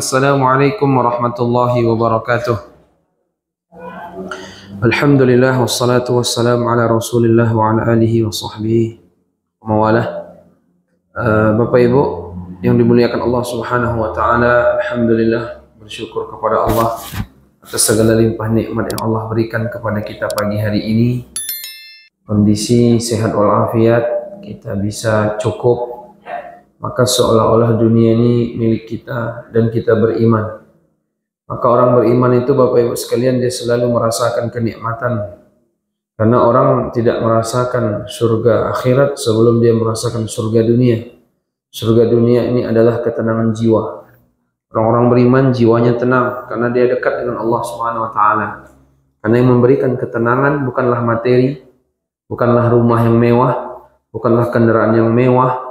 Assalamualaikum warahmatullahi wabarakatuh. Alhamdulillah wassalatu wassalamu ala Rasulillah wa ala alihi wa sahbihi wa mawalah. Bapak Ibu yang dimuliakan Allah Subhanahu wa taala, alhamdulillah bersyukur kepada Allah atas segala limpah nikmat yang Allah berikan kepada kita pagi hari ini. Kondisi sehat walafiat, kita bisa cukup, maka seolah-olah dunia ini milik kita dan kita beriman. Maka orang beriman itu Bapak Ibu sekalian, dia selalu merasakan kenikmatan. Karena orang tidak merasakan surga akhirat sebelum dia merasakan surga dunia. Surga dunia ini adalah ketenangan jiwa. Orang-orang beriman jiwanya tenang karena dia dekat dengan Allah Subhanahu wa taala. Karena yang memberikan ketenangan bukanlah materi, bukanlah rumah yang mewah, bukanlah kendaraan yang mewah,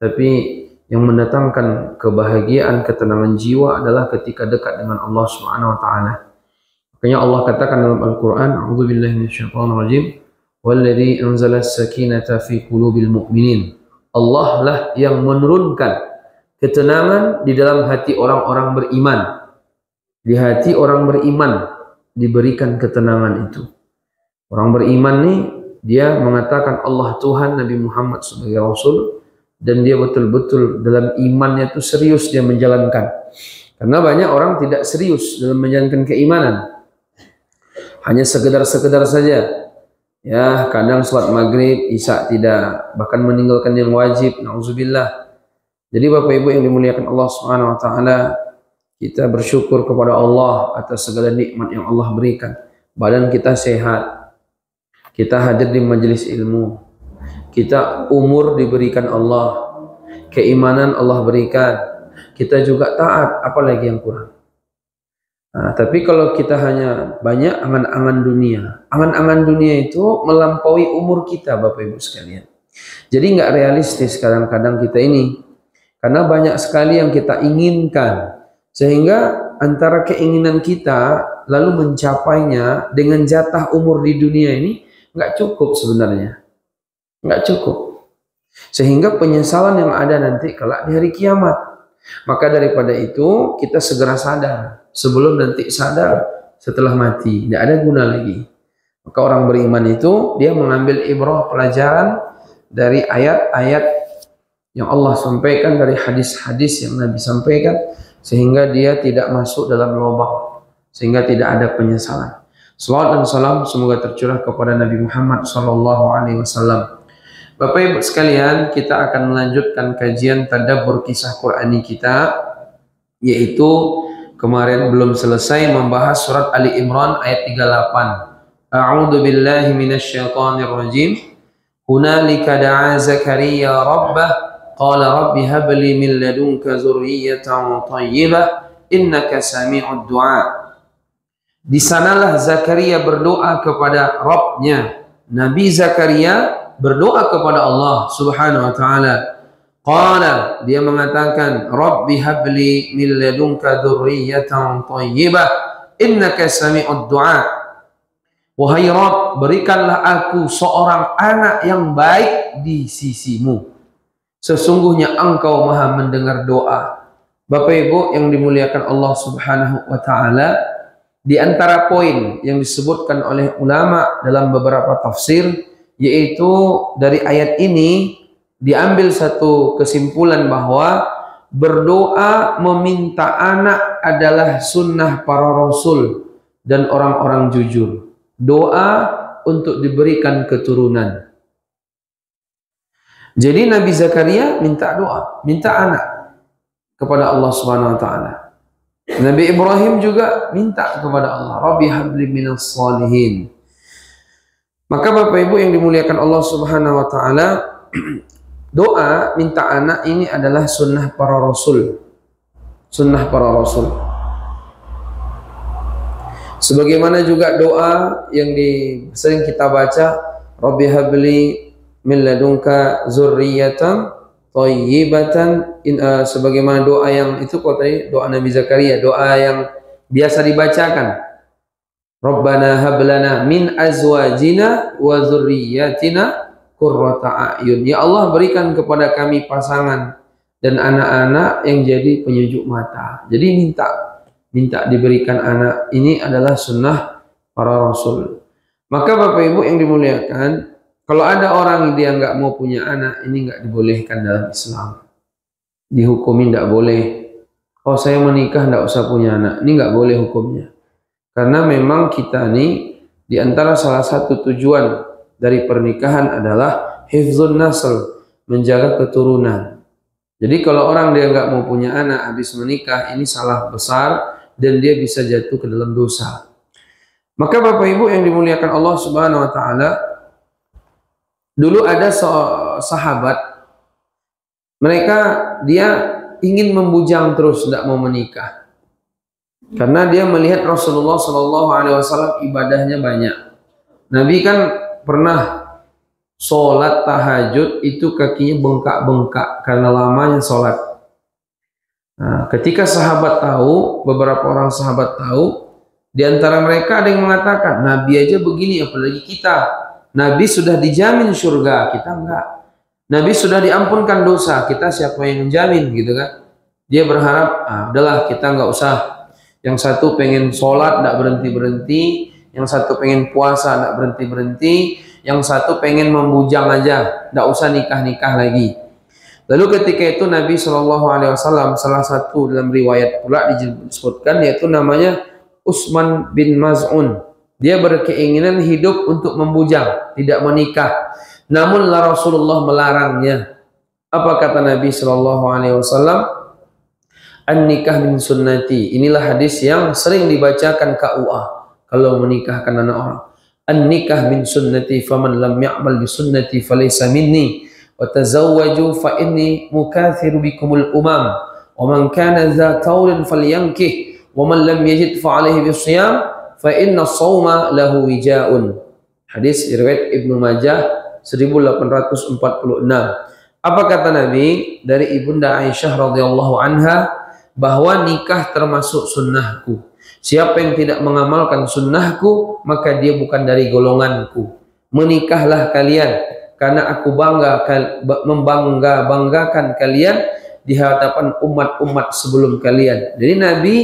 tapi yang mendatangkan kebahagiaan, ketenangan jiwa adalah ketika dekat dengan Allah Subhanahu wa taala. Makanya Allah katakan dalam Al-Qur'an, a'udzubillahi minasyaitonir rajim, "Walladzi anzala as-sakinata fi qulubil mu'minin." Allah lah yang menurunkan ketenangan di dalam hati orang-orang beriman. Di hati orang beriman diberikan ketenangan itu. Orang beriman nih, dia mengatakan Allah Tuhan, Nabi Muhammad sebagai Rasul, dan dia betul-betul dalam imannya itu serius dia menjalankan. Karena banyak orang tidak serius dalam menjalankan keimanan. Hanya sekedar-sekedar saja. Ya, kadang sholat maghrib, isya tidak, bahkan meninggalkan yang wajib, na'udzubillah. Jadi Bapak Ibu yang dimuliakan Allah Subhanahu wa taala, kita bersyukur kepada Allah atas segala nikmat yang Allah berikan. Badan kita sehat. Kita hadir di majelis ilmu. Kita umur diberikan Allah, keimanan Allah berikan, kita juga taat, apalagi yang kurang. Nah, tapi kalau kita hanya banyak angan-angan dunia itu melampaui umur kita Bapak Ibu sekalian. Jadi nggak realistis kadang-kadang kita ini, karena banyak sekali yang kita inginkan, sehingga antara keinginan kita lalu mencapainya dengan jatah umur di dunia ini nggak cukup sebenarnya. Nggak cukup, sehingga penyesalan yang ada nanti kelak di hari kiamat. Maka daripada itu kita segera sadar sebelum nanti sadar setelah mati, tidak ada guna lagi. Maka orang beriman itu dia mengambil ibrah pelajaran dari ayat-ayat yang Allah sampaikan, dari hadis-hadis yang Nabi sampaikan, sehingga dia tidak masuk dalam lubang, sehingga tidak ada penyesalan. Salawat dan salam semoga tercurah kepada Nabi Muhammad SAW. Bapak Ibu sekalian, kita akan melanjutkan kajian tadabbur kisah Qur'ani kita, yaitu kemarin belum selesai membahas surat Ali Imran ayat 38. A'udzu billahi minasyaitonir rajim. Hunalika da'a Zakaria rabbah qala rabbi hab li min ladunka dzurriyyatan thayyibah innaka sami'ud du'a. Di sanalah Zakaria berdoa kepada Rabbnya. Nabi Zakaria berdoa kepada Allah Subhanahu wa taala. Qala, dia mengatakan, Rabbi habli min ladunka dzurriyyatan thayyibah innaka sami'ud du'a. Wahai Rabb, berikanlah aku seorang anak yang baik di sisimu. Sesungguhnya Engkau Maha mendengar doa. Bapak Ibu yang dimuliakan Allah Subhanahu wa taala, di antara poin yang disebutkan oleh ulama dalam beberapa tafsir, yaitu dari ayat ini diambil satu kesimpulan bahwa berdoa meminta anak adalah sunnah para rasul dan orang-orang jujur. Doa untuk diberikan keturunan. Jadi Nabi Zakaria minta doa, minta anak kepada Allah Subhanahu wa taala. Nabi Ibrahim juga minta kepada Allah, Rabbi habli minas salihin. Maka Bapak Ibu yang dimuliakan Allah Subhanahu wa taala, doa minta anak ini adalah sunnah para rasul. Sunnah para rasul. Sebagaimana juga doa yang sering kita baca, Rabbi habli min ladunka dzurriyyatan thayyibatan, sebagaimana doa yang itu kok tadi doa Nabi Zakaria, doa yang biasa dibacakan. Rabbana hablana min azwajina wa dzurriyyatina qurrata a'yun. Ya Allah, berikan kepada kami pasangan dan anak-anak yang jadi penyejuk mata. Jadi minta diberikan anak ini adalah sunnah para rasul. Maka Bapak Ibu yang dimuliakan, kalau ada orang dia nggak mau punya anak, ini nggak dibolehkan dalam Islam. Dihukumi nggak boleh. Oh saya menikah nggak usah punya anak, ini nggak boleh hukumnya. Karena memang kita nih di antara salah satu tujuan dari pernikahan adalah hifzun nasl, menjaga keturunan. Jadi kalau orang dia nggak mau punya anak habis menikah, ini salah besar dan dia bisa jatuh ke dalam dosa. Maka Bapak Ibu yang dimuliakan Allah Subhanahu wa taala, dulu ada sahabat, mereka dia ingin membujang terus, tidak mau menikah. Karena dia melihat Rasulullah SAW ibadahnya banyak. Nabi kan pernah sholat tahajud itu kakinya bengkak-bengkak karena lamanya sholat. Nah, ketika sahabat tahu, beberapa orang sahabat tahu, di antara mereka ada yang mengatakan, Nabi aja begini, apalagi kita. Nabi sudah dijamin surga, kita enggak. Nabi sudah diampunkan dosa, kita siapa yang menjamin gitu kan? Dia berharap, udahlah kita enggak usah. Yang satu pengen sholat, enggak berhenti-berhenti. Yang satu pengen puasa, enggak berhenti-berhenti. Yang satu pengen membujang aja, enggak usah nikah-nikah lagi. Lalu ketika itu Nabi SAW, salah satu dalam riwayat pula disebutkan, yaitu namanya Utsman bin Maz'un. Dia berkeinginan hidup untuk membujang, tidak menikah. Namun Rasulullah melarangnya. Apa kata Nabi SAW? An-nikah min sunnati. Inilah hadis yang sering dibacakan KUA kalau menikahkan anak orang. An-nikah min sunnati, faman lam ya'mal bi sunnati falaysa minni, wa tazawwaju fa inni mukathiru bikumul umam, wa man kana dha qawlin falyankih, wa man lam yajid fa alaihi bisiyam fa inna as-shauma lahu wijaun. Hadis riwayat Ibnu Majah 1846. Apa kata Nabi dari Ibunda Aisyah radhiyallahu anha, bahwa nikah termasuk sunnahku. Siapa yang tidak mengamalkan sunnahku, maka dia bukan dari golonganku. Menikahlah kalian, karena aku membanggakan kalian di hadapan umat-umat sebelum kalian. Jadi Nabi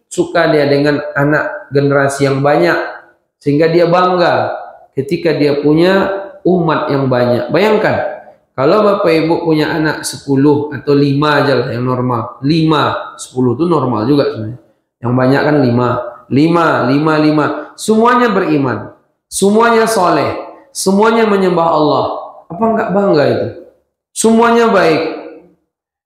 suka dia dengan anak generasi yang banyak, sehingga dia bangga ketika dia punya umat yang banyak. Bayangkan, kalau Bapak Ibu punya anak 10 atau 5 aja lah yang normal. 5, 10 itu normal juga sebenarnya. Yang banyak kan 5. Semuanya beriman. Semuanya soleh. Semuanya menyembah Allah. Apa enggak bangga itu? Semuanya baik.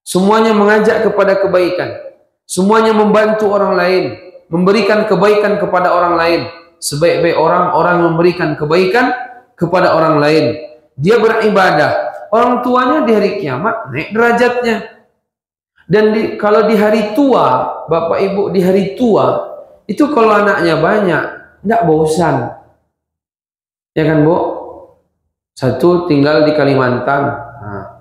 Semuanya mengajak kepada kebaikan. Semuanya membantu orang lain. Memberikan kebaikan kepada orang lain. Sebaik-baik orang memberikan kebaikan kepada orang lain. Dia beribadah. Orang tuanya di hari kiamat naik derajatnya. Dan kalau di hari tua, Bapak Ibu di hari tua, itu kalau anaknya banyak, tidak bosan. Ya kan Bu? Satu tinggal di Kalimantan. Nah,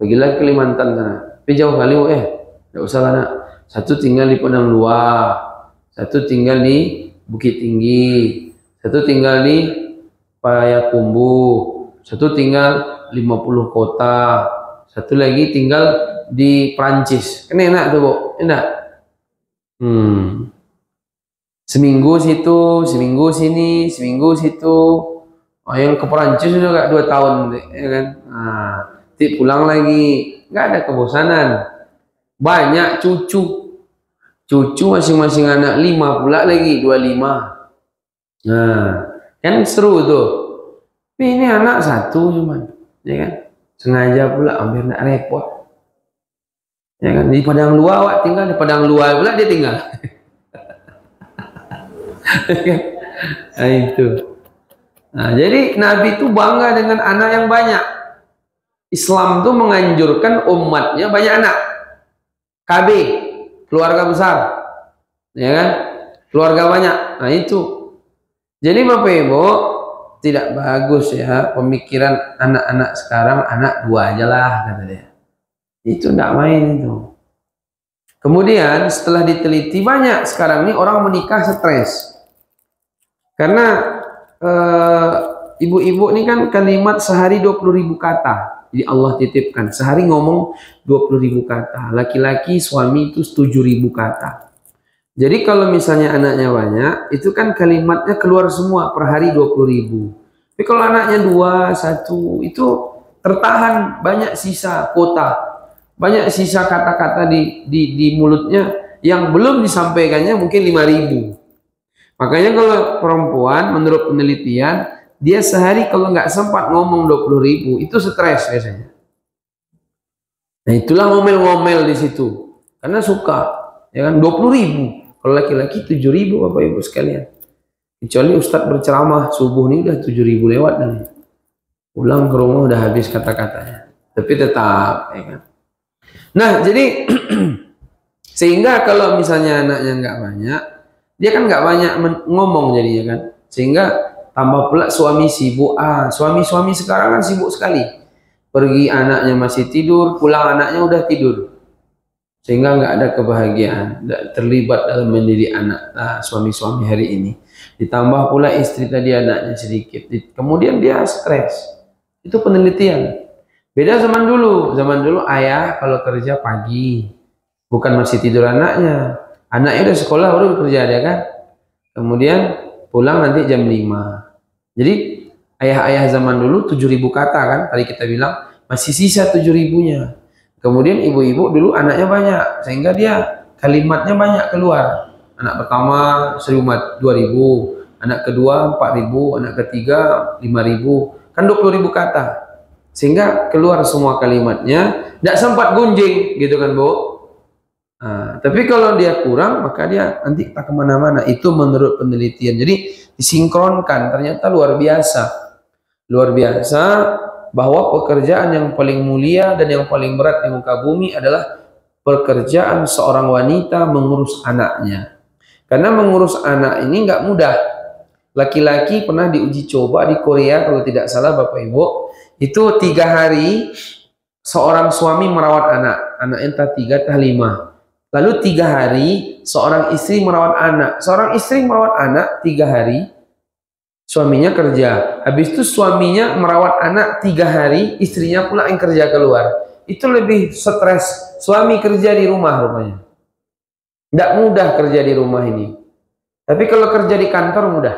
pergilah ke Kalimantan sana. Tapi jauh kali Bu, tidak usah lah nak. Satu tinggal di Padang Luar. Satu tinggal di Bukit Tinggi. Satu tinggal di Payakumbuh. Satu tinggal 50 kota, satu lagi tinggal di Prancis. Kan enak tuh Bu, enak. Seminggu situ, seminggu sini, seminggu situ. Oh, yang ke Prancis sudah gak 2 tahun, ya kan? Nah, pulang lagi, nggak ada kebosanan. Banyak cucu masing-masing anak 5 pula lagi, 25. Nah, kan seru tuh. Tapi ini anak 1 cuman. Ya kan, sengaja pula hampir nak repot. Ya kan, di Padang Luar awak tinggal, di Padang Luar pula dia tinggal. Nah, itu. Nah, jadi Nabi itu bangga dengan anak yang banyak. Islam itu menganjurkan umatnya banyak anak. KB, keluarga besar. Ya kan? Keluarga banyak. Nah, itu. Jadi Bapak Ibu, tidak bagus ya pemikiran anak-anak sekarang, anak 2 aja lah kata dia. Itu tidak main itu. Kemudian setelah diteliti, banyak sekarang ini orang menikah stres. Karena ibu-ibu ini kan kalimat sehari 20.000 kata. Jadi Allah titipkan sehari ngomong 20.000 kata. Laki-laki suami itu 7.000 kata. Jadi kalau misalnya anaknya banyak, itu kan kalimatnya keluar semua per hari 20.000. Tapi kalau anaknya 2, 1, itu tertahan banyak sisa kota. Banyak sisa kata-kata di mulutnya yang belum disampaikannya mungkin 5.000. Makanya kalau perempuan menurut penelitian, dia sehari kalau nggak sempat ngomong 20.000, itu stres biasanya. Nah itulah ngomel-ngomel di situ. Karena suka, ya kan 20.000. Kalau laki-laki 7.000 Bapak Ibu sekalian. Kecuali Ustadz berceramah subuh ini udah 7.000 lewat dan pulang ke rumah udah habis kata-katanya. Tapi tetap, ya kan. Nah jadi sehingga kalau misalnya anaknya nggak banyak, dia kan nggak banyak ngomong jadinya kan, sehingga tambah pula suami sibuk. Suami-suami sekarang kan sibuk sekali, pergi anaknya masih tidur, pulang anaknya udah tidur, sehingga nggak ada kebahagiaan, nggak terlibat dalam mendidik anak. Suami-suami hari ini ditambah pula istri tadi anaknya sedikit, kemudian dia stres. Itu penelitian. Beda zaman dulu ayah kalau kerja pagi bukan masih tidur anaknya udah sekolah baru bekerja dia kan, kemudian pulang nanti jam 5. Jadi ayah-ayah zaman dulu 7.000 kata kan, tadi kita bilang masih sisa 7.000-nya. Kemudian ibu-ibu dulu anaknya banyak, sehingga dia kalimatnya banyak keluar. Anak pertama 2.000, anak kedua 4.000, anak ketiga 5.000, kan 20.000 kata. Sehingga keluar semua kalimatnya, tidak sempat gunjing gitu kan Bu. Tapi kalau dia kurang, maka dia nanti tak kemana-mana. Itu menurut penelitian. Jadi disinkronkan, ternyata luar biasa. Luar biasa bahwa pekerjaan yang paling mulia dan yang paling berat di muka bumi adalah pekerjaan seorang wanita mengurus anaknya. Karena mengurus anak ini nggak mudah. Laki-laki pernah diuji coba di Korea, kalau tidak salah Bapak Ibu, itu 3 hari seorang suami merawat anak. Anak entah 3 entah 5. Lalu 3 hari seorang istri merawat anak. Seorang istri merawat anak 3 hari, suaminya kerja. Habis itu suaminya merawat anak 3 hari, istrinya pula yang kerja keluar. Itu lebih stres. Suami kerja di rumah rupanya. Tidak mudah kerja di rumah ini. Tapi kalau kerja di kantor mudah.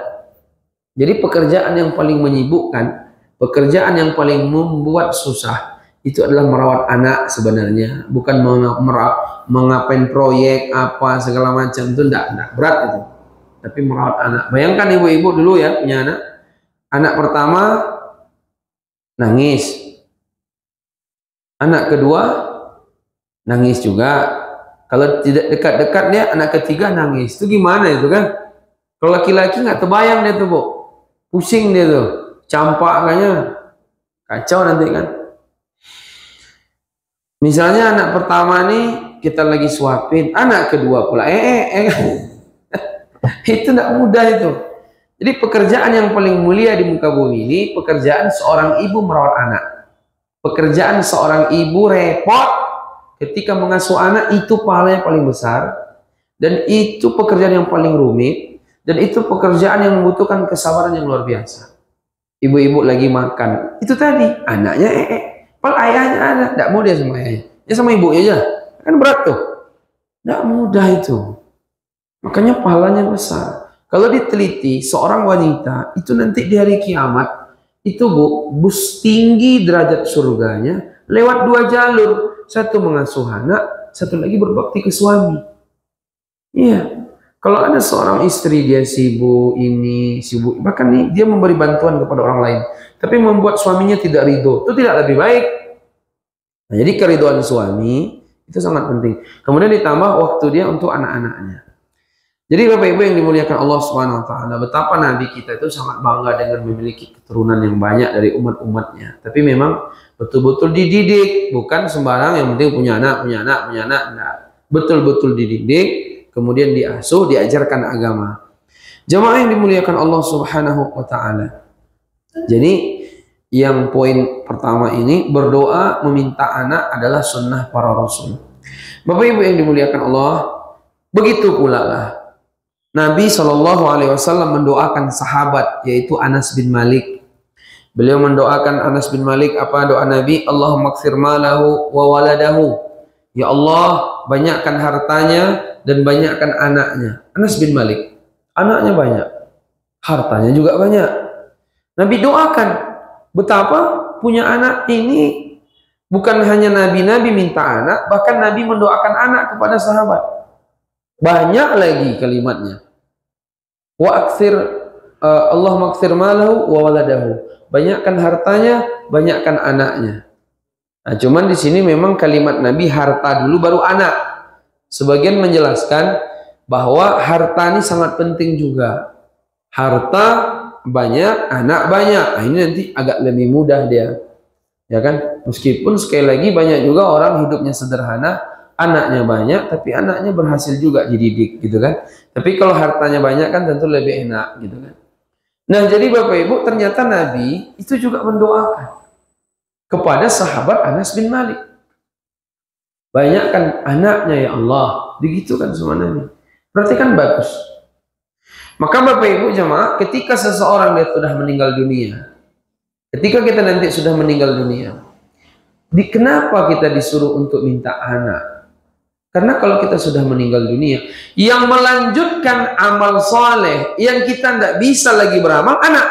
Jadi pekerjaan yang paling menyibukkan, pekerjaan yang paling membuat susah, itu adalah merawat anak sebenarnya, bukan mengapain proyek apa segala macam. Itu enggak berat itu, tapi merawat anak. Bayangkan ibu-ibu dulu ya punya anak pertama nangis, anak kedua nangis juga, kalau tidak dekat-dekat dia anak ketiga nangis. Itu gimana itu kan? Kalau laki-laki nggak terbayang dia tuh Bu, pusing dia tuh, campak kayaknya, kacau nanti kan. Misalnya anak pertama nih kita lagi suapin, anak kedua pula itu tidak mudah itu. Jadi pekerjaan yang paling mulia di muka bumi ini pekerjaan seorang ibu merawat anak. Pekerjaan seorang ibu repot ketika mengasuh anak, itu pahalanya paling besar, dan itu pekerjaan yang paling rumit, dan itu pekerjaan yang membutuhkan kesabaran yang luar biasa. Ibu-ibu lagi makan, itu tadi anaknya padahal ayahnya ada, tidak mau dia sama ayahnya, ya sama ibunya aja, kan berat tuh, tidak mudah itu. Makanya pahalanya besar. Kalau diteliti seorang wanita itu nanti di hari kiamat itu Bu, bus tinggi derajat surganya lewat 2 jalur, satu mengasuh anak, satu lagi berbakti ke suami. Iya, kalau ada seorang istri dia sibuk ini sibuk, bahkan nih dia memberi bantuan kepada orang lain, tapi membuat suaminya tidak ridho, itu tidak lebih baik. Nah, jadi keridhaan suami itu sangat penting. Kemudian ditambah waktu dia untuk anak-anaknya. Jadi Bapak Ibu yang dimuliakan Allah Subhanahu wa taala, betapa Nabi kita itu sangat bangga dengan memiliki keturunan yang banyak dari umat-umatnya. Tapi memang betul-betul dididik, bukan sembarang yang penting punya anak. Nah, betul-betul dididik, kemudian diasuh, diajarkan agama. Jamaah yang dimuliakan Allah Subhanahu wa taala. Jadi yang poin pertama ini, berdoa meminta anak adalah sunnah para rasul. Bapak Ibu yang dimuliakan Allah, begitu pula lah Nabi SAW mendoakan sahabat, yaitu Anas bin Malik. Beliau mendoakan Anas bin Malik, apa doa Nabi? Allahumma kfir malahu wa waladahu. Ya Allah, banyakkan hartanya dan banyakkan anaknya. Anas bin Malik, anaknya banyak, hartanya juga banyak. Nabi doakan, betapa punya anak ini, bukan hanya Nabi minta anak, bahkan Nabi mendoakan anak kepada sahabat. Banyak lagi kalimatnya. Wa aktsir Allahumma aktsir malahu wa waladahu. Banyakkan hartanya, banyakkan anaknya. Nah, cuman di sini memang kalimat Nabi harta dulu baru anak. Sebagian menjelaskan bahwa harta ini sangat penting juga. Harta banyak, anak banyak. Nah, ini nanti agak lebih mudah dia. Ya kan? Meskipun sekali lagi banyak juga orang hidupnya sederhana, anaknya banyak, tapi anaknya berhasil juga dididik, gitu kan? Tapi kalau hartanya banyak kan tentu lebih enak, gitu kan? Nah, jadi Bapak Ibu, ternyata Nabi itu juga mendoakan kepada sahabat Anas bin Malik. Banyakkan anaknya ya Allah, begitu kan sama Nabi. Berarti kan bagus. Maka Bapak Ibu jemaah, ketika seseorang dia sudah meninggal dunia, ketika kita nanti sudah meninggal dunia, kenapa kita disuruh untuk minta anak? Karena kalau kita sudah meninggal dunia, yang melanjutkan amal soleh, yang kita tidak bisa lagi beramal, anak.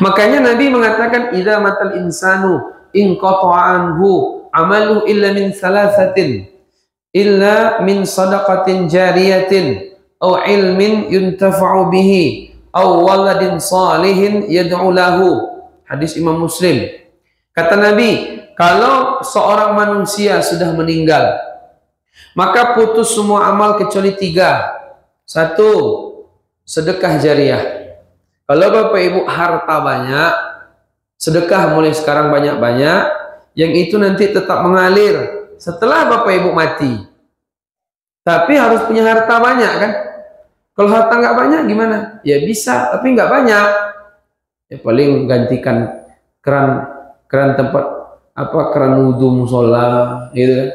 Makanya Nabi mengatakan, idza matal insanu inqata'a anhu amalu illa min thalathatin, illa min sadaqatin jariyatin, aw ilmin yuntafa'u bihi, aw waladin salihin yad'u lahu. Hadis Imam Muslim. Kata Nabi, kalau seorang manusia sudah meninggal, maka putus semua amal kecuali 3. 1, sedekah jariah. Kalau Bapak Ibu harta banyak, sedekah mulai sekarang banyak-banyak, yang itu nanti tetap mengalir setelah Bapak Ibu mati. Tapi harus punya harta banyak kan? Kalau harta nggak banyak gimana? Ya bisa, tapi nggak banyak. Ya paling gantikan keran tempat keran wudhu musola, gitu kan?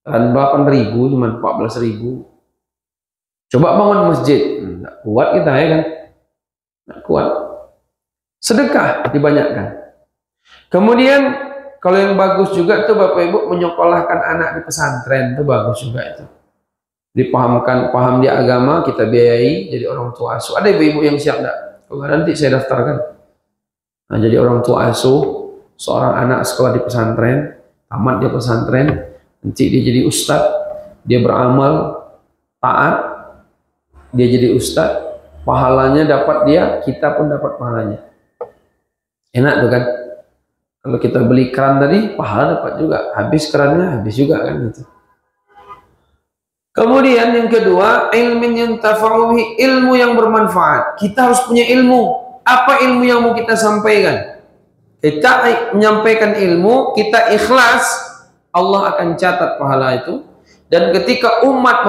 Keran 8.000 cuma 14.000. Coba bangun masjid, nggak kuat kita ya kan? Nggak kuat. Sedekah dibanyakan. Kemudian kalau yang bagus juga tuh Bapak Ibu menyekolahkan anak di pesantren, itu bagus juga itu. Paham dia agama, kita biayai jadi orang tua asuh. Ada ibu-ibu yang siap enggak? Kalau nanti saya daftarkan. Nah, jadi orang tua asuh seorang anak sekolah di pesantren, tamat dia pesantren, nanti dia jadi ustadz, dia beramal taat, dia jadi ustadz, pahalanya dapat dia, kita pun dapat pahalanya. Enak tuh kan? Kalau kita beli keran tadi, pahala dapat juga, habis kerannya habis juga kan gitu. Kemudian yang kedua, ilmin yuntafa'u bihi, ilmu yang bermanfaat. Kita harus punya ilmu. Apa ilmu yang mau kita sampaikan? Kita menyampaikan ilmu, kita ikhlas, Allah akan catat pahala itu. Dan ketika umat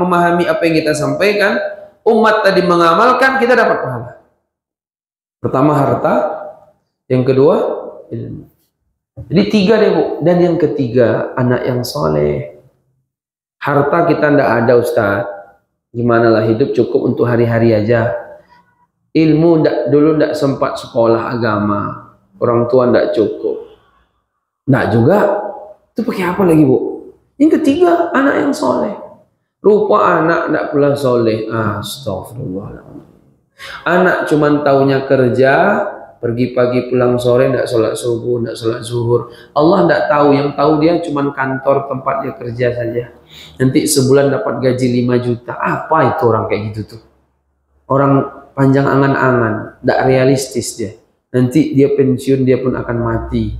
memahami apa yang kita sampaikan, umat tadi mengamalkan, kita dapat pahala. Pertama harta, yang kedua ilmu. Jadi 3 deh Bu. Dan yang ketiga, anak yang soleh. Harta kita tidak ada Ustaz, gimana lah hidup cukup untuk hari-hari aja. Ilmu dulu tidak sempat sekolah agama, orang tua tidak cukup. Tidak juga, itu pakai apa lagi Bu? Yang ketiga, anak yang soleh. Rupa anak tidak pula soleh. Astagfirullahaladzim. Anak cuman taunya kerja, pergi pagi pulang sore, tidak sholat subuh, tidak sholat zuhur. Allah tidak tahu, yang tahu dia cuman kantor tempat dia kerja saja. Nanti sebulan dapat gaji 5 juta. Apa itu orang kayak gitu tuh? Orang panjang angan-angan, tidak realistis dia. Nanti dia pensiun, dia pun akan mati.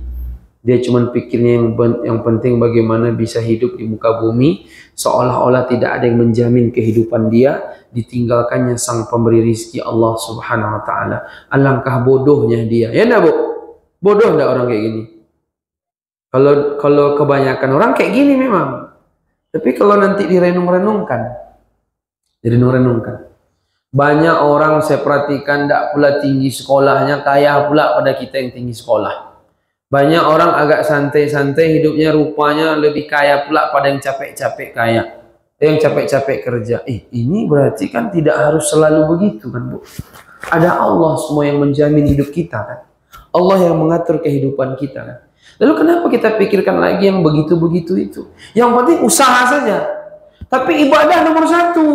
Dia cuma pikirnya yang penting bagaimana bisa hidup di muka bumi, seolah-olah tidak ada yang menjamin kehidupan dia, ditinggalkannya sang pemberi rizki Allah Subhanahu wa Ta'ala. Alangkah bodohnya dia. Ya enggak Bu? Bodoh enggak orang kayak gini? Kalau kebanyakan orang kayak gini memang. Tapi kalau nanti direnung-renungkan, banyak orang saya perhatikan tidak pula tinggi sekolahnya, kaya pula pada kita yang tinggi sekolah. Banyak orang agak santai-santai hidupnya, rupanya lebih kaya pula pada yang capek-capek kaya, yang capek-capek kerja. Ini berarti kan tidak harus selalu begitu kan Bu? Ada Allah semua yang menjamin hidup kita kan. Allah yang mengatur kehidupan kita kan. Lalu kenapa kita pikirkan lagi yang begitu-begitu itu? Yang penting usaha saja. Tapi ibadah nomor satu.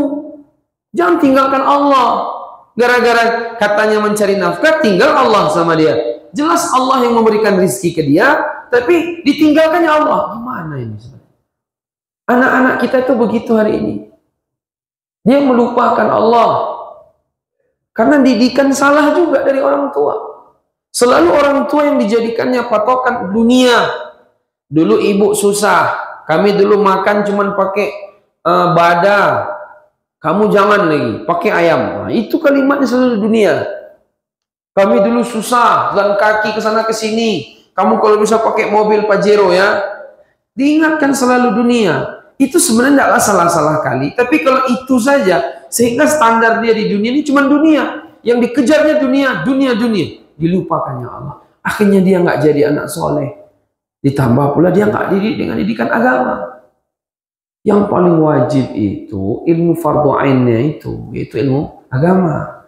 Jangan tinggalkan Allah. Gara-gara katanya mencari nafkah, tinggal Allah sama dia. Jelas Allah yang memberikan rezeki ke dia, tapi ditinggalkannya Allah. Gimana ini sebenarnya? Anak-anak kita itu begitu hari ini. Dia melupakan Allah. Karena didikan salah juga dari orang tua. Selalu orang tua yang dijadikannya patokan dunia. Dulu ibu susah. Kami dulu makan cuman pakai bada. Kamu jangan lagi pakai ayam. Nah, itu kalimatnya selalu dunia. Kami dulu susah, jalan kaki ke sana ke sini. Kamu kalau bisa pakai mobil Pajero ya. Diingatkan selalu dunia. Itu sebenarnya tidaklah salah-salah kali. Tapi kalau itu saja, sehingga standar dia di dunia ini cuma dunia. Yang dikejarnya dunia, dunia. Dilupakannya Allah. Akhirnya dia nggak jadi anak soleh. Ditambah pula dia nggak didik dengan didikan agama. Yang paling wajib itu ilmu fardu ainnya itu, yaitu ilmu agama.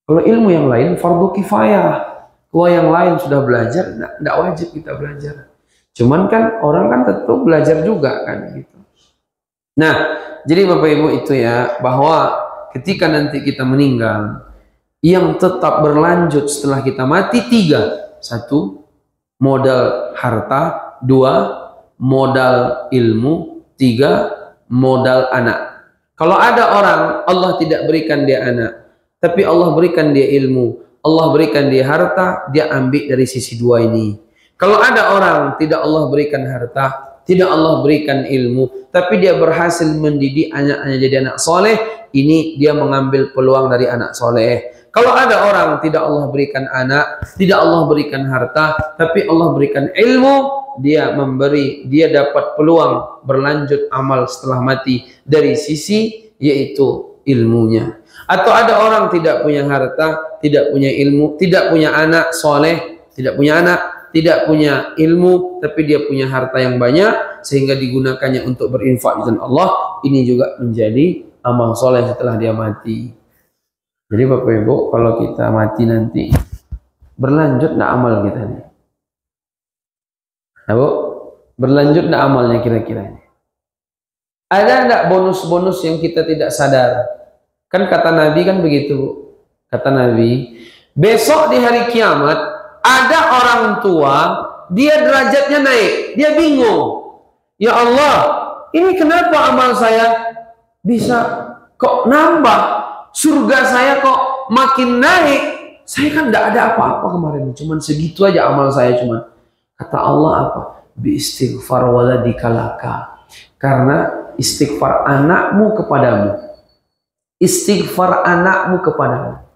Kalau ilmu yang lain fardu kifayah. Kalau yang lain sudah belajar, tidak wajib kita belajar. Cuman kan orang kan tetap belajar juga kan gitu. Nah, jadi Bapak Ibu itu ya, bahwa ketika nanti kita meninggal, yang tetap berlanjut setelah kita mati tiga. Satu, modal harta. Dua, modal ilmu. Tiga, modal anak. Kalau ada orang Allah tidak berikan dia anak, tapi Allah berikan dia ilmu, Allah berikan dia harta, dia ambil dari sisi dua ini. Kalau ada orang tidak Allah berikan harta, tidak Allah berikan ilmu, tapi dia berhasil mendidik anaknya jadi anak soleh, ini dia mengambil peluang dari anak soleh. Kalau ada orang tidak Allah berikan anak, tidak Allah berikan harta, tapi Allah berikan ilmu, dia dapat peluang berlanjut amal setelah mati dari sisi yaitu ilmunya. Atau ada orang tidak punya harta, tidak punya ilmu, tidak punya anak soleh, tidak punya anak, tidak punya ilmu, tapi dia punya harta yang banyak sehingga digunakannya untuk berinfak di jalan Allah. Ini juga menjadi amal soleh setelah dia mati. Jadi Bapak Ibu, kalau kita mati nanti berlanjut enggak amal kita nih? Nah, Bu, berlanjut enggak amalnya kira-kira ini? Ada enggak bonus-bonus yang kita tidak sadar? Kan kata Nabi kan begitu, Bu. Kata Nabi, besok di hari kiamat ada orang tua, dia derajatnya naik, dia bingung. Ya Allah, ini kenapa amal saya bisa kok nambah? Surga saya kok makin naik. Saya kan tidak ada apa-apa kemarin, cuman segitu aja amal saya cuman. Kata Allah apa? Bi istighfar waladika laka. Karena istighfar anakmu kepadamu. Istighfar anakmu kepadamu.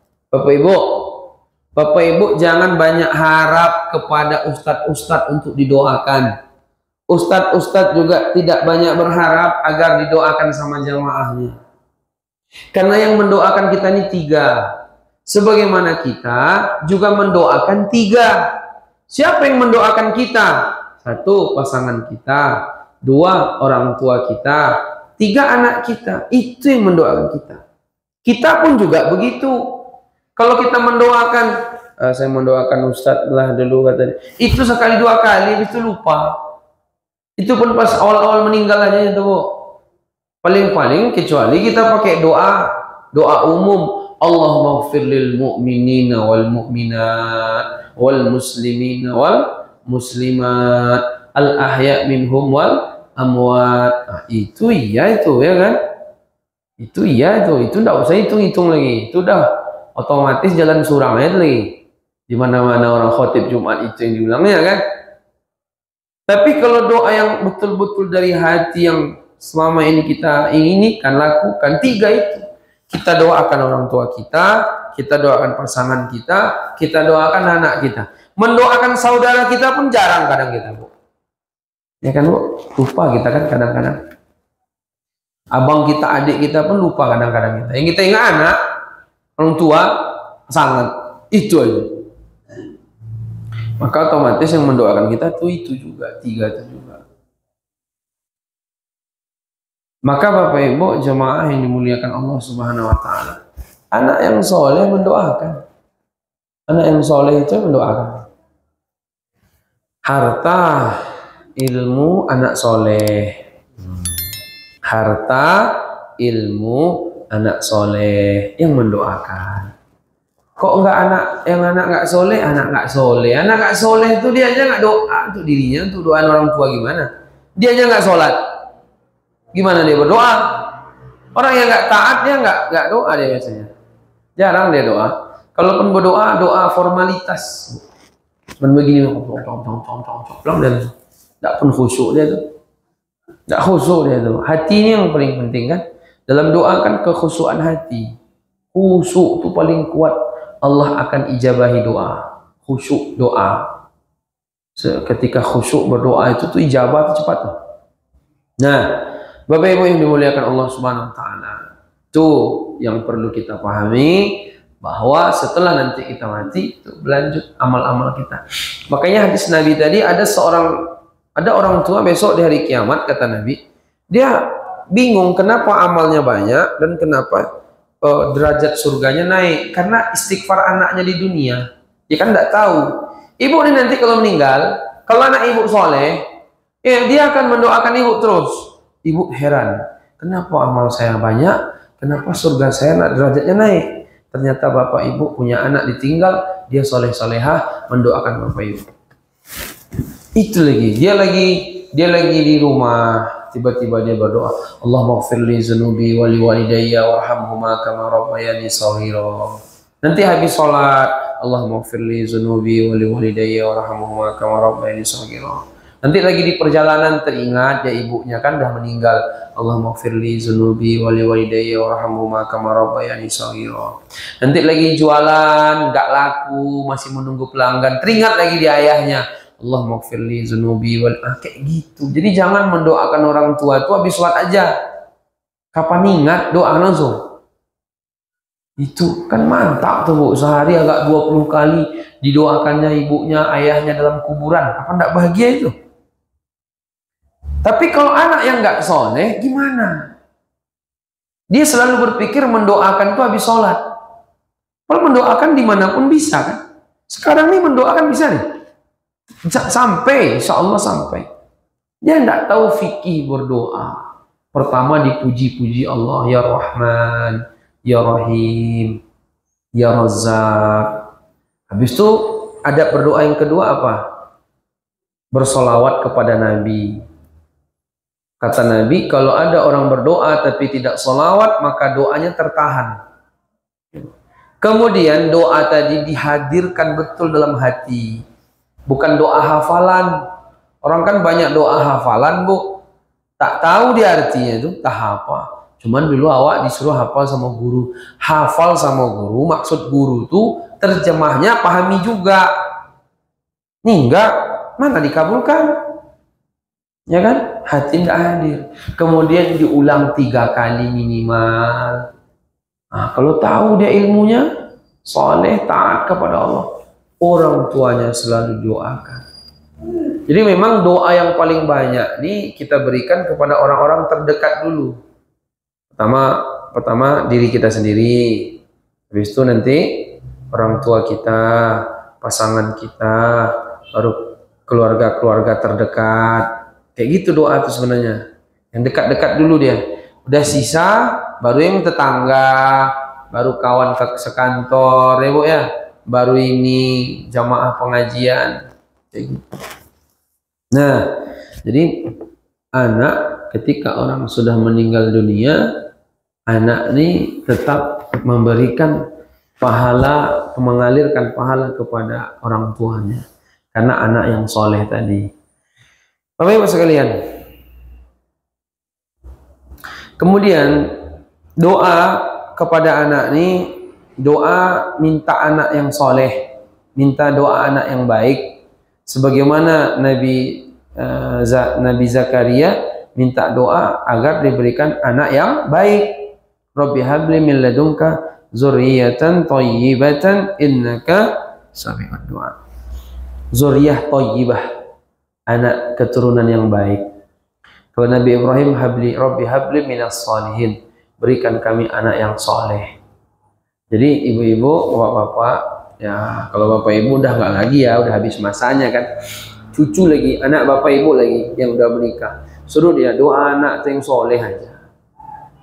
Bapak Ibu jangan banyak harap kepada ustadz-ustadz untuk didoakan. Ustadz-ustadz juga tidak banyak berharap agar didoakan sama jamaahnya. Karena yang mendoakan kita ini tiga. Sebagaimana kita juga mendoakan tiga. Siapa yang mendoakan kita? Satu, pasangan kita. Dua, orang tua kita. Tiga, anak kita. Itu yang mendoakan kita. Kita pun juga begitu. Kalau kita mendoakan, saya mendoakan Ustadz lah dulu katanya. Itu sekali dua kali, itu lupa. Itu pun pas awal-awal meninggal aja itu, Bu. Paling-paling kecuali kita pakai doa umum. Allahumma ighfir lil mu'minina wal mu'minat wal muslimina wal muslimat al ahya minhum wal amwat. Nah, itu iya itu ya kan? Itu iya itu enggak usah hitung-hitung lagi. Itu udah otomatis jalan surang aja lagi. Di mana-mana orang khotib Jumat itu yang diulangnya kan? Tapi kalau doa yang betul-betul dari hati yang selama ini kita inginkan, lakukan tiga itu. Kita doakan orang tua kita doakan pasangan kita doakan anak kita. Mendoakan saudara kita pun jarang kadang kita, Bu. Ya kan, Bu? Lupa kita kan kadang-kadang. Abang kita, adik kita pun lupa kadang-kadang kita. Yang kita ingat anak, orang tua, pasangan. Itu aja. Maka otomatis yang mendoakan kita tuh itu juga, tiga itu juga. Maka Bapak Ibu jemaah yang dimuliakan Allah Subhanahu wa taala, Anak yang soleh mendoakan. Anak yang soleh itu mendoakan. Harta, ilmu, anak soleh. Harta, ilmu, anak soleh yang mendoakan. Kok enggak anak enggak soleh? Anak enggak soleh. Anak enggak soleh itu dia aja enggak doa untuk dirinya, untuk doa orang tua gimana? Dia aja enggak sholat. Gimana dia berdoa? Orang yang enggak taat dia enggak doa dia biasanya. Jarang dia doa. Kalaupun berdoa, doa formalitas. Begini, dan enggak pun khusyuk dia tuh. Enggak khusyuk dia tuh. Hati ini yang paling penting kan. Dalam doa kan kekhusyukan hati. Khusyuk itu paling kuat. Allah akan ijabahi doa. Khusyuk doa. Ketika khusyuk berdoa itu tuh ijabah itu cepat tuh. Nah, Bapak Ibu yang dimuliakan Allah Subhanahu wa taala. Itu yang perlu kita pahami, bahwa setelah nanti kita mati itu berlanjut amal-amal kita. Makanya hadis Nabi tadi ada orang tua besok di hari kiamat, kata Nabi, dia bingung kenapa amalnya banyak dan kenapa derajat surganya naik, karena istighfar anaknya di dunia. Dia kan tidak tahu. Ibu ini nanti kalau meninggal, kalau anak ibu soleh, ya dia akan mendoakan ibu terus. Ibu heran, kenapa amal saya banyak, kenapa surga saya derajatnya naik? Ternyata bapak ibu punya anak ditinggal, dia soleh-solehah mendoakan bapak ibu. Itu lagi, dia lagi di rumah, tiba-tiba dia berdoa, Allahumma ighfirli dzunubi wa liwalidayya warhamhuma kama rabbayani shaghira. Nanti habis sholat, Allahumma ighfirli dzunubi wa liwalidayya warhamhuma kama rabbayani shaghira. Nanti lagi di perjalanan teringat ya ibunya kan dah meninggal, Allahumma ighfirli dzunubi wa liwalidayya warhamhuma kama rabbayani shaghira. Nanti lagi jualan enggak laku, masih menunggu pelanggan, teringat lagi di ayahnya, Allahumma ighfirli dzunubi wal kayak gitu. Jadi jangan mendoakan orang tua itu habis sholat aja. Kapan ingat doa langsung. Itu kan mantap tuh Bu, sehari agak 20 kali didoakannya ibunya, ayahnya dalam kuburan. Apa enggak bahagia itu? Tapi kalau anak yang enggak soleh gimana? Dia selalu berpikir mendoakan itu habis sholat. Kalau mendoakan dimanapun bisa kan? Sekarang nih mendoakan bisa nih. Sampai, insya Allah sampai. Dia tidak tahu fikih berdoa. Pertama dipuji-puji Allah, ya Rahman, ya Rahim, ya Razzaq. Habis itu ada berdoa yang kedua apa? Bersolawat kepada Nabi. Kata Nabi, kalau ada orang berdoa tapi tidak solawat, maka doanya tertahan. Kemudian doa tadi dihadirkan betul dalam hati. Bukan doa hafalan. Orang kan banyak doa hafalan, Bu. Tak tahu dia artinya itu, tak apa. Cuman dulu awak disuruh hafal sama guru. Hafal sama guru, maksud guru itu terjemahnya pahami juga. Nih enggak, mana dikabulkan? Ya kan? Hati enggak hadir. Kemudian diulang 3 kali minimal. Nah, kalau tahu dia ilmunya, soleh, taat kepada Allah, orang tuanya selalu doakan. Jadi memang doa yang paling banyak nih kita berikan kepada orang-orang terdekat dulu. Pertama diri kita sendiri. Habis itu nanti orang tua kita, pasangan kita, baru keluarga-keluarga terdekat. Kayak gitu doa itu sebenarnya. Yang dekat-dekat dulu dia. Udah sisa baru yang tetangga, baru kawan sekantor, ya Bu ya. Baru ini jamaah pengajian. Kayak gitu. Nah, jadi anak ketika orang sudah meninggal dunia, anak ini tetap memberikan pahala, mengalirkan pahala kepada orang tuanya. Karena anak yang soleh tadi. Bapak Ibu sekalian. Kemudian doa kepada anak ini, doa minta anak yang soleh, minta doa anak yang baik. Sebagaimana Nabi Zakaria minta doa agar diberikan anak yang baik. Rabbi habli min ladunka zurriyatan thayyibatan innaka sami'ud du'a. Zuriyah thayyibah, anak keturunan yang baik. Kalau Nabi Ibrahim, Rabbi habli minas salihin, berikan kami anak yang soleh. Jadi ibu-ibu, bapak-bapak, ya kalau bapak ibu udah nggak lagi ya, udah habis masanya kan. Cucu lagi, anak bapak ibu lagi yang udah menikah, suruh dia doa anak yang soleh aja.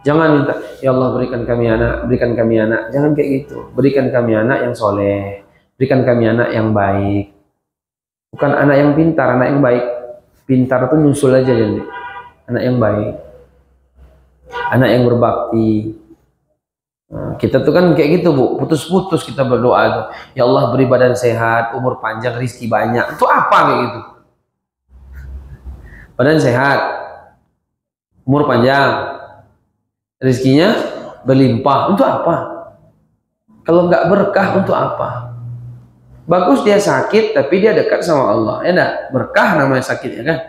Jangan minta, ya Allah berikan kami anak, berikan kami anak. Jangan kayak gitu. Berikan kami anak yang soleh, berikan kami anak yang baik. Bukan anak yang pintar, anak yang baik. Pintar itu nyusul aja jadi. Anak yang baik, anak yang berbakti. Nah, kita tuh kan kayak gitu bu, putus-putus kita berdoa tuh. Ya Allah beri badan sehat, umur panjang, rizki banyak. Itu apa kayak gitu? Badan sehat, umur panjang, rizkinya berlimpah. Untuk apa? Kalau nggak berkah untuk apa? Bagus dia sakit tapi dia dekat sama Allah. Ya enggak? Berkah namanya sakitnya kan.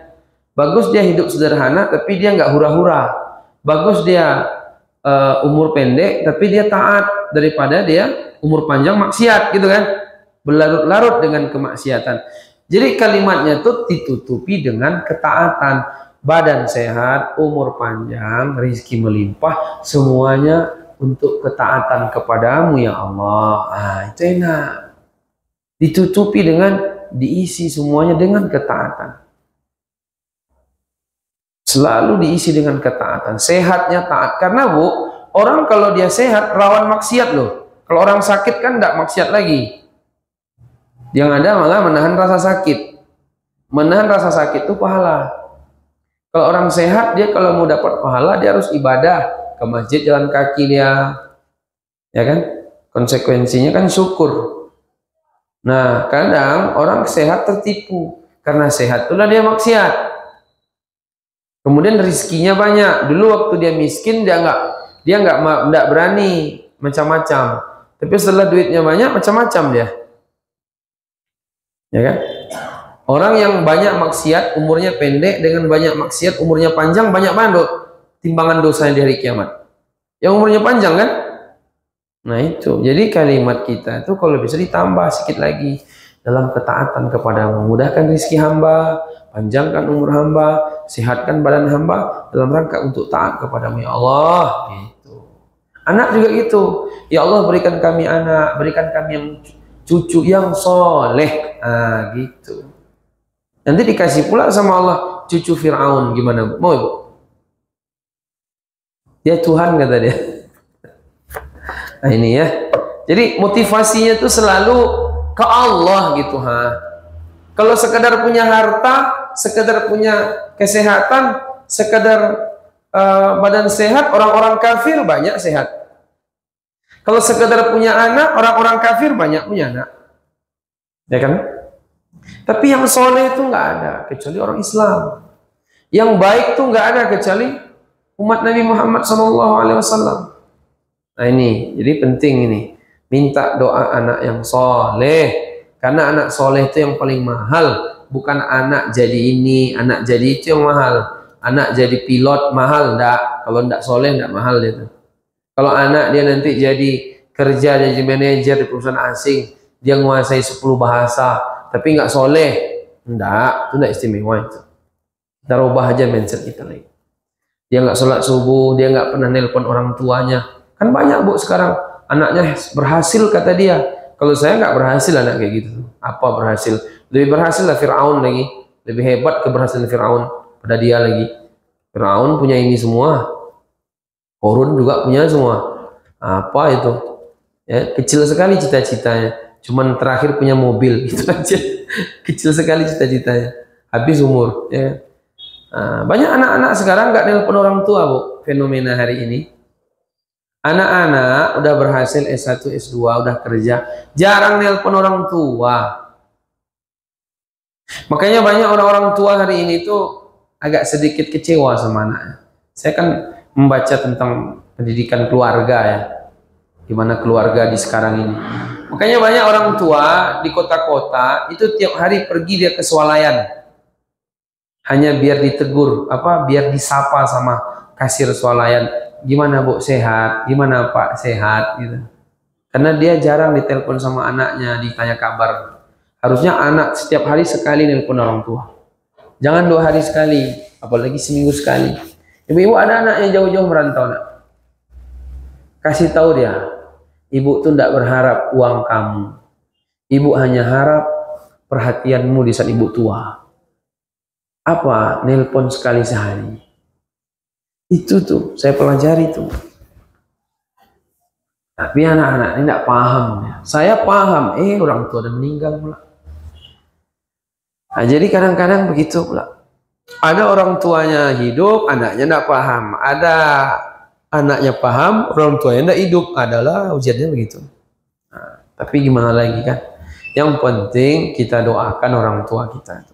Bagus dia hidup sederhana tapi dia nggak hura-hura. Bagus dia umur pendek tapi dia taat daripada dia umur panjang maksiat gitu kan. Berlarut-larut dengan kemaksiatan. Jadi kalimatnya itu ditutupi dengan ketaatan. Badan sehat, umur panjang, rizki melimpah, semuanya untuk ketaatan kepadamu ya Allah. Ah, itu enak. Ditutupi dengan, diisi semuanya dengan ketaatan. Selalu diisi dengan ketaatan. Sehatnya taat. Karena bu, orang kalau dia sehat rawan maksiat loh. Kalau orang sakit kan tidak maksiat lagi. Yang ada malah menahan rasa sakit. Menahan rasa sakit itu pahala. Kalau orang sehat, dia kalau mau dapat pahala, dia harus ibadah. Ke masjid jalan kaki dia. Ya kan? Konsekuensinya kan syukur. Nah, kadang orang sehat tertipu. Karena sehat itulah dia maksiat. Kemudian rizkinya banyak. Dulu waktu dia miskin, dia nggak berani macam-macam. Tapi setelah duitnya banyak, macam-macam dia. Ya kan? Orang yang banyak maksiat, umurnya pendek, dengan banyak maksiat, umurnya panjang, banyak banget timbangan dosanya di hari kiamat. Yang umurnya panjang kan? Nah itu, jadi kalimat kita itu kalau bisa ditambah sedikit lagi dalam ketaatan kepada memudahkan rezeki hamba, panjangkan umur hamba, sehatkan badan hamba dalam rangka untuk taat kepadamu ya Allah. Gitu. Anak juga gitu. Ya Allah berikan kami anak, berikan kami yang cucu yang soleh. Ah gitu. Nanti dikasih pula sama Allah cucu Fir'aun, gimana bu? Mau ibu? Dia Tuhan kata dia. Nah ini ya. Jadi motivasinya itu selalu ke Allah gitu ha. Kalau sekedar punya harta, sekedar punya kesehatan, sekedar badan sehat, orang-orang kafir banyak sehat. Kalau sekedar punya anak, orang-orang kafir banyak punya anak. Ya kan? Tapi yang soleh itu nggak ada kecuali orang Islam. Yang baik itu nggak ada kecuali umat Nabi Muhammad SAW. Nah ini, jadi penting ini. Minta doa anak yang soleh. Karena anak soleh itu yang paling mahal. Bukan anak jadi ini, anak jadi itu yang mahal. Anak jadi pilot mahal, enggak. Kalau enggak soleh, enggak mahal itu. Kalau anak dia nanti jadi kerja, jadi manajer di perusahaan asing, dia menguasai 10 bahasa, tapi enggak soleh, enggak, itu enggak istimewa itu. Kita rubah aja mindset kita lagi. Dia enggak sholat subuh, dia enggak pernah nelpon orang tuanya. Kan banyak bu sekarang anaknya berhasil kata dia. Kalau saya nggak berhasil anak kayak gitu. Apa berhasil? Lebih berhasil lah Fir'aun lagi. Lebih hebat keberhasilan Fir'aun pada dia lagi. Fir'aun punya ini semua. Korun juga punya semua. Apa itu? Ya, kecil sekali cita-citanya. Cuman terakhir punya mobil itu aja. Kecil sekali cita-citanya. Habis umur. Ya. Nah, banyak anak-anak sekarang nggak nelpon orang tua bu. Fenomena hari ini. Anak-anak udah berhasil S1, S2, udah kerja, jarang nelpon orang tua. Makanya banyak orang-orang tua hari ini tuh agak sedikit kecewa sama anaknya. Saya kan membaca tentang pendidikan keluarga ya, gimana keluarga di sekarang ini. Makanya banyak orang tua di kota-kota itu tiap hari pergi dia ke swalayan. Hanya biar ditegur, biar disapa sama kasir swalayan. Gimana bu sehat, gimana pak sehat gitu. Karena dia jarang ditelepon sama anaknya, ditanya kabar. Harusnya anak setiap hari sekali nelpon orang tua. Jangan 2 hari sekali, apalagi seminggu sekali. Ibu-ibu ada anak yang jauh-jauh merantau nak. Kasih tahu dia, Ibu tuh tidak berharap uang kamu. Ibu hanya harap perhatianmu di saat ibu tua. Apa? Nelpon sekali sehari. Itu tuh saya pelajari tuh. Tapi anak-anak ini tidak paham. Saya paham. Orang tua udah meninggal pula. Nah, jadi kadang-kadang begitu pula. Ada orang tuanya hidup, anaknya tidak paham. Ada anaknya paham, orang tuanya tidak hidup. Adalah ujiannya begitu. Nah, tapi gimana lagi kan? Yang penting kita doakan orang tua kita.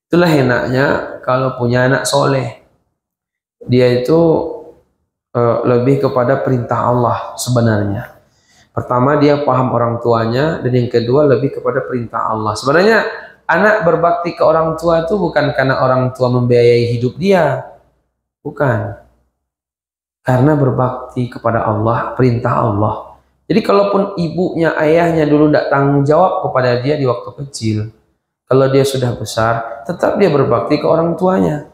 Itulah enaknya kalau punya anak soleh. Dia itu lebih kepada perintah Allah sebenarnya. Pertama dia paham orang tuanya, dan yang kedua lebih kepada perintah Allah. Sebenarnya anak berbakti ke orang tua itu bukan karena orang tua membiayai hidup dia. Bukan. Karena berbakti kepada Allah, perintah Allah. Jadi kalaupun ibunya, ayahnya dulu tidak tanggung jawab kepada dia di waktu kecil, kalau dia sudah besar, tetap dia berbakti ke orang tuanya.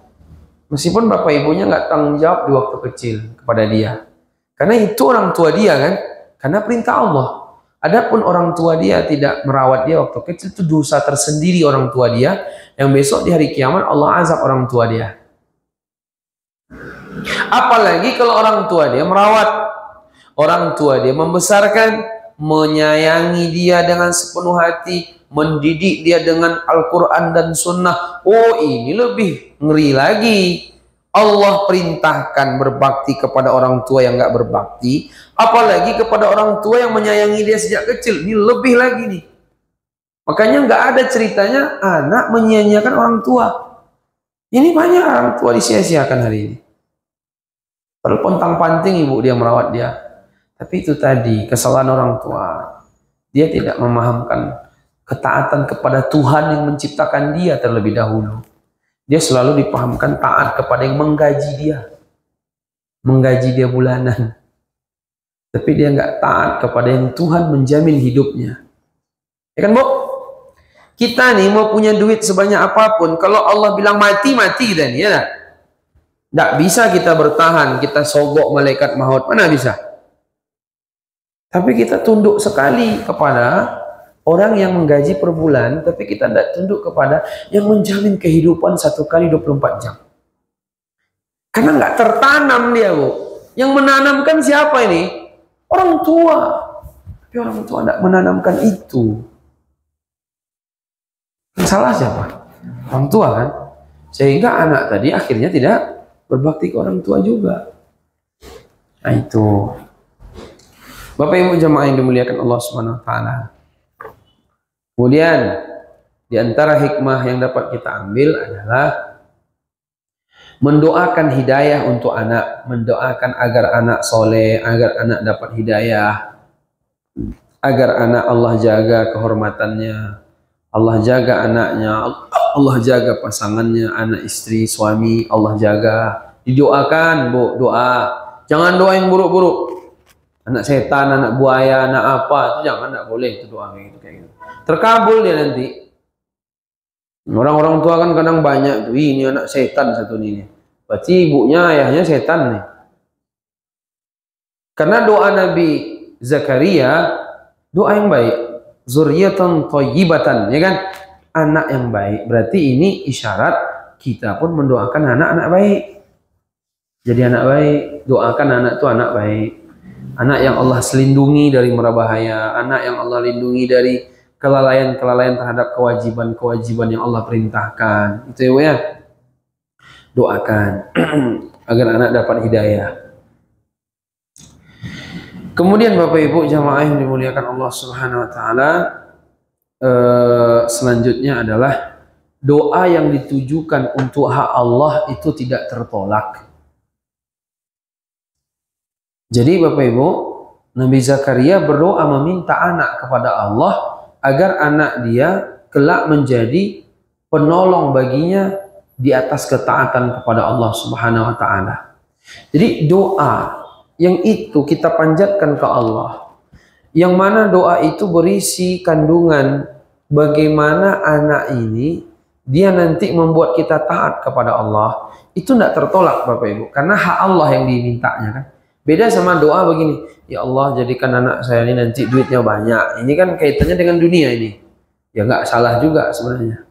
Meskipun bapak ibunya nggak tanggung jawab di waktu kecil kepada dia. Karena itu orang tua dia kan, karena perintah Allah. Adapun orang tua dia tidak merawat dia waktu kecil, itu dosa tersendiri orang tua dia, yang besok di hari kiamat Allah azab orang tua dia. Apalagi kalau orang tua dia merawat, orang tua dia membesarkan, menyayangi dia dengan sepenuh hati, mendidik dia dengan Al-Quran dan Sunnah. Oh, ini lebih ngeri lagi. Allah perintahkan berbakti kepada orang tua yang nggak berbakti, apalagi kepada orang tua yang menyayangi dia sejak kecil. Ini lebih lagi nih. Makanya nggak ada ceritanya anak menyia-nyiakan orang tua. Ini banyak orang tua disia-siakan hari ini. Padahal pontang-panting ibu dia merawat dia. Tapi itu tadi kesalahan orang tua. Dia tidak memahamkan ketaatan kepada Tuhan yang menciptakan dia terlebih dahulu. Dia selalu dipahamkan taat kepada yang menggaji dia. Menggaji dia bulanan. Tapi dia nggak taat kepada yang Tuhan menjamin hidupnya. Ya kan, Bu? Kita nih mau punya duit sebanyak apapun, kalau Allah bilang mati, mati kita nih, ya. Nggak bisa kita bertahan, kita sogok malaikat maut, mana bisa? Tapi kita tunduk sekali kepada orang yang menggaji per bulan, tapi kita tidak tunduk kepada yang menjamin kehidupan 1 kali 24 jam. Karena nggak tertanam dia, Bu. Yang menanamkan siapa ini? Orang tua. Tapi orang tua tidak menanamkan itu. Salah siapa? Orang tua kan? Sehingga anak tadi akhirnya tidak berbakti ke orang tua juga. Nah itu. Bapak Ibu jamaah yang dimuliakan Allah Subhanahu wa taala. Kemudian di antara hikmah yang dapat kita ambil adalah mendoakan hidayah untuk anak, mendoakan agar anak soleh, agar anak dapat hidayah, agar anak Allah jaga kehormatannya, Allah jaga anaknya, Allah jaga pasangannya, anak istri, suami, Allah jaga. Didoakan, Bu, doa. Jangan doa yang buruk-buruk. Anak setan, anak buaya, anak apa, itu jangan, tidak boleh itu doa kayak gitu. Terkabul dia nanti. Orang-orang tua kan kadang banyak tuh, ini anak setan satu ini. Berarti ibunya, ayahnya setan nih. Karena doa Nabi Zakaria, doa yang baik. Zuriyatan thayyibatan, ya kan? Anak yang baik. Berarti ini isyarat kita pun mendoakan anak-anak baik. Jadi anak baik, doakan anak itu anak baik. Anak yang Allah selindungi dari mara bahaya, anak yang Allah lindungi dari kelalaian-kelalaian terhadap kewajiban-kewajiban yang Allah perintahkan. Itu ya. Doakan agar anak dapat hidayah. Kemudian Bapak Ibu jamaah yang dimuliakan Allah Subhanahu wa taala, selanjutnya adalah doa yang ditujukan untuk hak Allah itu tidak tertolak. Jadi Bapak Ibu, Nabi Zakaria berdoa meminta anak kepada Allah agar anak dia kelak menjadi penolong baginya di atas ketaatan kepada Allah Subhanahu wa taala. Jadi doa yang itu kita panjatkan ke Allah, yang mana doa itu berisi kandungan bagaimana anak ini dia nanti membuat kita taat kepada Allah, itu tidak tertolak Bapak Ibu, karena hak Allah yang dimintanya kan. Beda sama doa begini, ya Allah jadikan anak saya ini nanti duitnya banyak. Ini kan kaitannya dengan dunia ini. Ya nggak salah juga sebenarnya.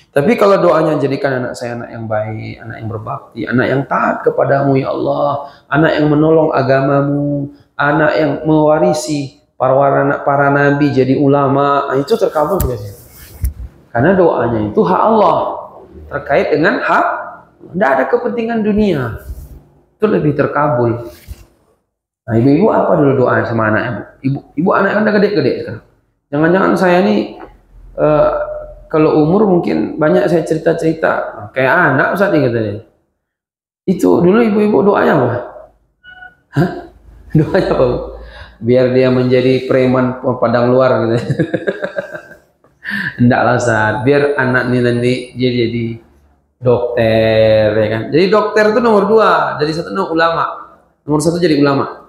Tapi kalau doanya jadikan anak saya anak yang baik, anak yang berbakti, anak yang taat kepadamu ya Allah, anak yang menolong agamamu, anak yang mewarisi para nabi jadi ulama, itu terkabul biasanya. Karena doanya itu hak Allah, terkait dengan hak, tidak ada kepentingan dunia, itu lebih terkabul. Nah, ibu-ibu apa dulu doa sama anak ibu anak kan udah gede-gede sekarang. Jangan-jangan saya ini kalau umur mungkin banyak saya cerita-cerita kayak anak Ustaz nih katanya. Itu dulu ibu-ibu doanya apa? Hah? Doanya apa? Biar dia menjadi preman padang luar gitu. Enggak Ustaz, biar anak ini nanti dia jadi dokter ya kan. Jadi dokter itu nomor 2, jadi satu ulama. Nomor 1 jadi ulama.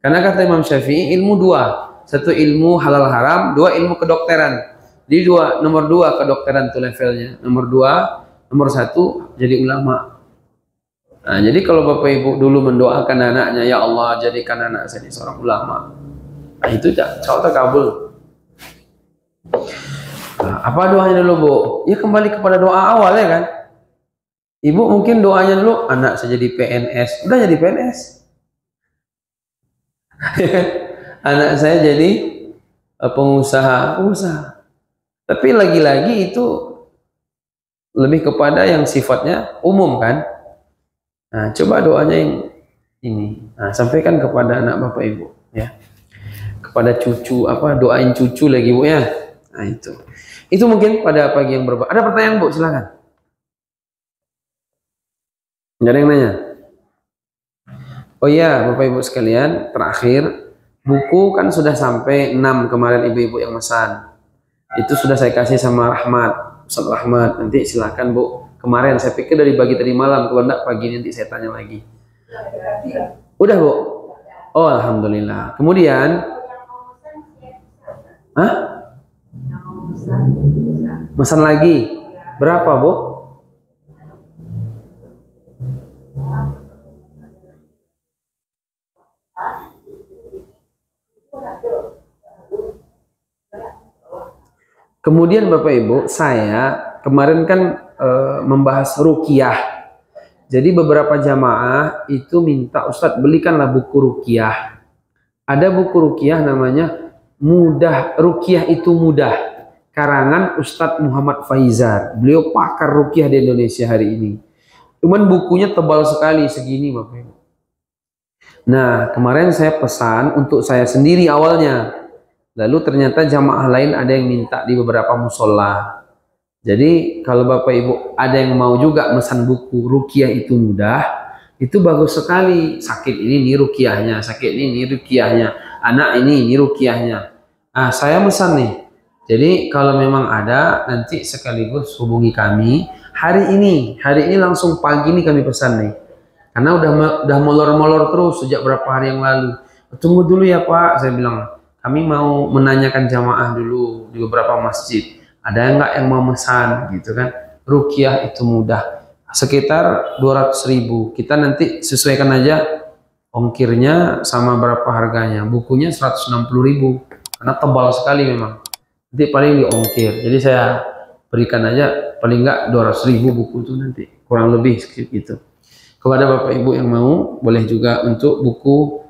Karena kata Imam Syafi'i ilmu 2, 1 ilmu halal haram, 2 ilmu kedokteran. Di nomor 2 kedokteran itu levelnya. Nomor 2, nomor 1 jadi ulama. Nah, jadi kalau Bapak Ibu dulu mendoakan anaknya, ya Allah jadikan anak saya seorang ulama. Nah, itu insya Allah terkabul. Nah, apa doanya dulu Bu? Ya kembali kepada doa awal ya kan. Ibu mungkin doanya dulu anak saya jadi PNS, udah jadi PNS. Anak saya jadi pengusaha. Tapi lagi-lagi itu lebih kepada yang sifatnya umum kan. Nah, coba doanya yang ini. Nah, sampaikan kepada anak Bapak Ibu ya. Kepada cucu doain cucu lagi Bu ya. Nah, itu. Itu mungkin pada pagi yang berbeda. Ada pertanyaan Bu, silakan. Nggak ada yang nanya? Oh iya, Bapak Ibu sekalian, terakhir buku kan sudah sampai 6 kemarin ibu-ibu yang mesan. Itu sudah saya kasih sama Rahmat, Ustaz Rahmat. Nanti silakan Bu. Kemarin saya pikir dari tadi malam, kalau enggak pagi nanti saya tanya lagi. Udah Bu? Oh alhamdulillah. Kemudian, mesan lagi? Berapa Bu? Kemudian Bapak Ibu, saya kemarin kan membahas ruqyah. Jadi beberapa jamaah itu minta Ustadz belikanlah buku ruqyah. Ada buku ruqyah namanya Mudah, Ruqyah itu Mudah. Karangan Ustadz Muhammad Faizar. Beliau pakar ruqyah di Indonesia hari ini. Cuman bukunya tebal sekali segini Bapak Ibu. Nah, kemarin saya pesan untuk saya sendiri awalnya. Lalu ternyata jamaah lain ada yang minta di beberapa musola. Jadi kalau Bapak Ibu ada yang mau juga mesan buku ruqyah itu Mudah, itu bagus sekali. Sakit ini ruqyahnya, sakit ini ruqyahnya, anak ini ruqyahnya. Ah, saya mesan nih. Jadi kalau memang ada nanti sekaligus hubungi kami. Hari ini langsung pagi ini kami pesan nih. Karena udah molor-molor terus sejak berapa hari yang lalu. Tunggu dulu ya Pak, saya bilang. Kami mau menanyakan jamaah dulu di beberapa masjid. Ada nggak yang mau mesan gitu kan? Ruqyah itu Mudah. Sekitar 200.000. Kita nanti sesuaikan aja ongkirnya sama berapa harganya. Bukunya 160.000. Karena tebal sekali memang. Nanti paling diongkir. Jadi saya berikan aja paling nggak 200.000 buku itu nanti. Kurang lebih gitu. Kepada Bapak Ibu yang mau, boleh juga untuk buku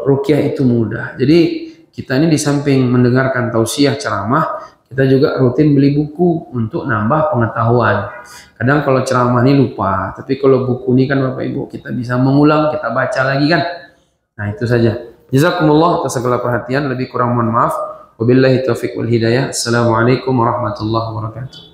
ruqyah itu Mudah. Jadi kita ini di samping mendengarkan tausiah ceramah, kita juga rutin beli buku untuk nambah pengetahuan. Kadang kalau ceramah ini lupa, tapi kalau buku ini kan Bapak Ibu kita bisa mengulang, kita baca lagi kan. Nah itu saja. Jazakumullah atas segala perhatian, lebih kurang mohon maaf. Wabillahi taufiq wal hidayah. Assalamualaikum warahmatullahi wabarakatuh.